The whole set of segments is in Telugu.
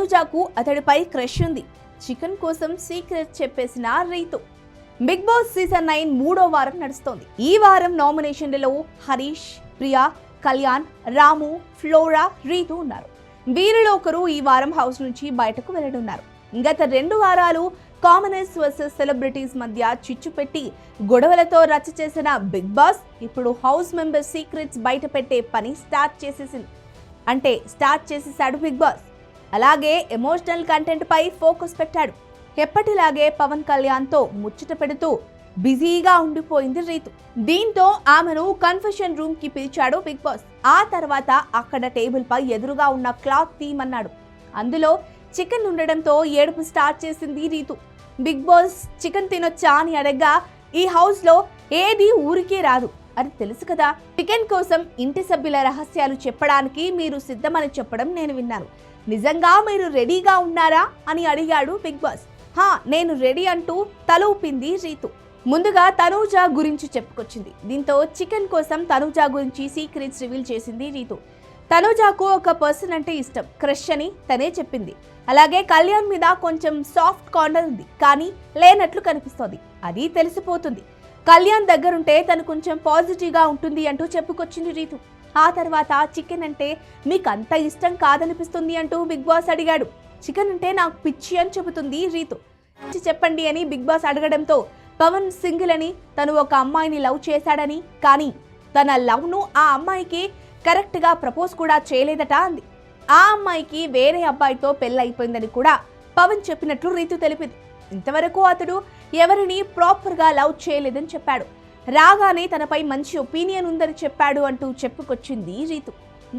తనుజాకు అతడిపై క్రష్ ఉంది. చికెన్ కోసం సీక్రెట్ చెప్పేసిన రీతు. బిగ్ బాస్ సీజన్ 9 3వ వారం నడుస్తోంది. ఈ వారం నామినేషన్లలో హరీష్, ప్రియా, కళ్యాణ్, రాము, ఫ్లోరా, రీతు ఉన్నారు. వీరిలో ఒకరు ఈ వారం హౌస్ నుంచి బయటకు వెళ్లనున్నారు. గత 2 వారాలు కామనర్స్ వర్సెస్ సెలబ్రిటీస్ మధ్య చిచ్చు పెట్టి గొడవలతో రచ్చ చేసిన బిగ్ బాస్ ఇప్పుడు హౌస్ మెంబర్ సీక్రెట్స్ బయట పెట్టే పని స్టార్ట్ చేసేసాడు బిగ్ బాస్. అలాగే ఎమోషనల్ కంటెంట్ పై ఫోకస్ పెట్టాడు. ఎప్పటిలాగే పవన్ కళ్యాణ్ తో ముచ్చట పెడుతూ బిజీగా ఉండిపోయింది రీతు. దీంతో ఆమెను కన్ఫెషన్ రూమ్ కి పిలిచాడు బిగ్ బాస్. ఆ తర్వాత అక్కడ టేబుల్ పై ఎదురుగా ఉన్న క్లాత్ తీయమన్నాడు. అందులో చికెన్ ఉండడంతో ఏడుపు స్టార్ట్ చేసింది రీతు. బిగ్ బాస్ చికెన్ తినొచ్చా అని అడగ్గా ఈ హౌస్ లో ఏది ఊరికే రాదు అని తెలుసు కదా, చికెన్ కోసం ఇంటి సభ్యుల రహస్యాలు చెప్పడానికి మీరు సిద్ధమని చెప్పడం నేను విన్నాను. నిజంగా మీరు రెడీగా ఉన్నారా అని అడిగాడు బిగ్ బాస్. నేను రెడీ అంటూ తల ఊపింది రీతు. ముందుగా తనూజ గురించి చెప్పుకొచ్చింది. దీంతో చికెన్ కోసం తనూజ గురించి సీక్రెట్స్ రివీల్ చేసింది రీతు. తనూజకు ఒక పర్సన్ అంటే ఇష్టం, క్రష్ అని తనే చెప్పింది. అలాగే కళ్యాణ్ మీద కొంచెం సాఫ్ట్ కార్నర్ ఉంది, కానీ లేనట్లు కనిపిస్తోంది. అది తెలిసిపోతుంది. కళ్యాణ్ దగ్గరుంటే తను కొంచెం పాజిటివ్గా ఉంటుంది అంటూ చెప్పుకొచ్చింది రీతు. ఆ తర్వాత చికెన్ అంటే మీకు అంత ఇష్టం కాదనిపిస్తుంది అంటూ బిగ్ బాస్ అడిగాడు. చికెన్ అంటే నాకు పిచ్చి అని చెబుతుంది రీతు. చెప్పండి అని బిగ్ బాస్ అడగడంతో పవన్ సింగిల్ అని, తను ఒక అమ్మాయిని లవ్ చేశాడని, కానీ తన లవ్ను ఆ అమ్మాయికి కరెక్ట్గా ప్రపోజ్ కూడా చేయలేదట అంది. ఆ అమ్మాయికి వేరే అబ్బాయితో పెళ్ళైపోయిందని కూడా పవన్ చెప్పినట్లు రీతు తెలిపింది. ఇంతవరకు అతడు ఎవరిని ప్రాపర్గా లవ్ చేయలేదని చెప్పాడు. రాగానే తనపై మంచి ఒపీనియన్ ఉందని చెప్పాడు అంటూ చెప్పుకొచ్చింది రీతు.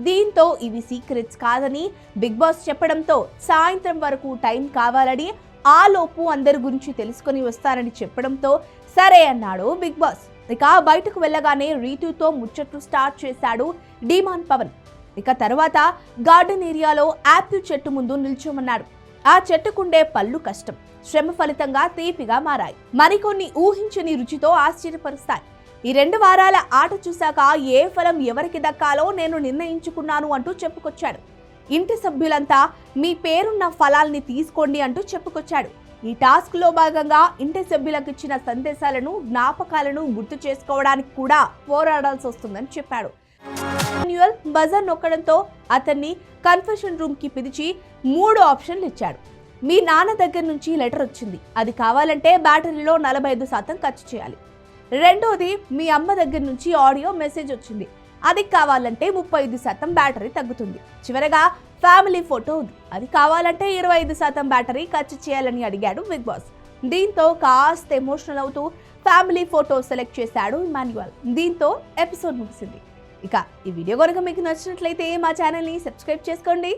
దీంతో ఇవి సీక్రెట్స్ కాదని బిగ్ బాస్ చెప్పడంతో సాయంత్రం వరకు టైం కావాలని, ఆ లోపు అందరి గురించి తెలుసుకొని వస్తారని చెప్పడంతో సరే అన్నాడు బిగ్ బాస్. ఇక బయటకు వెళ్ళగానే రీతుతో ముచ్చట్లు స్టార్ట్ చేశాడు డిమాన్ పవన్. ఇక తర్వాత గార్డెన్ ఏరియాలో యాపిల్ చెట్టు ముందు నిల్చోమన్నాడు. ఆ చెట్టుకుండే పళ్ళు కష్టం, శ్రమ ఫలితంగా తీపిగా మారాయి. మరికొన్ని ఊహించని రుచితో ఆశ్చర్యపరుస్తాయి. ఈ 2 వారాల ఆట చూశాక ఏ ఫలం ఎవరికి దక్కాలో నేను నిర్ణయించుకున్నాను అంటూ చెప్పుకొచ్చాడు. ఇంటి సభ్యులంతా మీ పేరున్న ఫలాల్ని తీసుకోండి అంటూ చెప్పుకొచ్చాడు. ఈ టాస్క్ లో భాగంగా ఇంటి సభ్యులకు ఇచ్చిన సందేశాలను, జ్ఞాపకాలను గుర్తు చేసుకోవడానికి కూడా పోరాడాల్సి వస్తుందని చెప్పాడు. బజర్ నొక్కడంతో అతన్ని కన్ఫెషన్ రూమ్ కి పిలిచి 3 ఆప్షన్లు ఇచ్చాడు. మీ నాన్న దగ్గర నుంచి లెటర్ వచ్చింది, అది కావాలంటే బ్యాటరీలో 45% ఖర్చు చేయాలి. రెండోది మీ అమ్మ దగ్గర నుంచి ఆడియో మెసేజ్ వచ్చింది, అది కావాలంటే 35% బ్యాటరీ తగ్గుతుంది. చివరగా ఫ్యామిలీ ఫోటో ఉంది, అది కావాలంటే 25% బ్యాటరీ ఖర్చు చేయాలని అడిగాడు బిగ్ బాస్. దీంతో కాస్త ఎమోషనల్ అవుతూ ఫ్యామిలీ ఫోటో సెలెక్ట్ చేశాడు ఇమాన్యుయల్. దీంతో ఎపిసోడ్ ముగిసింది. ఇక ఈ వీడియో కనుక మీకు నచ్చినట్లయితే మా ఛానల్ని సబ్స్క్రైబ్ చేసుకోండి.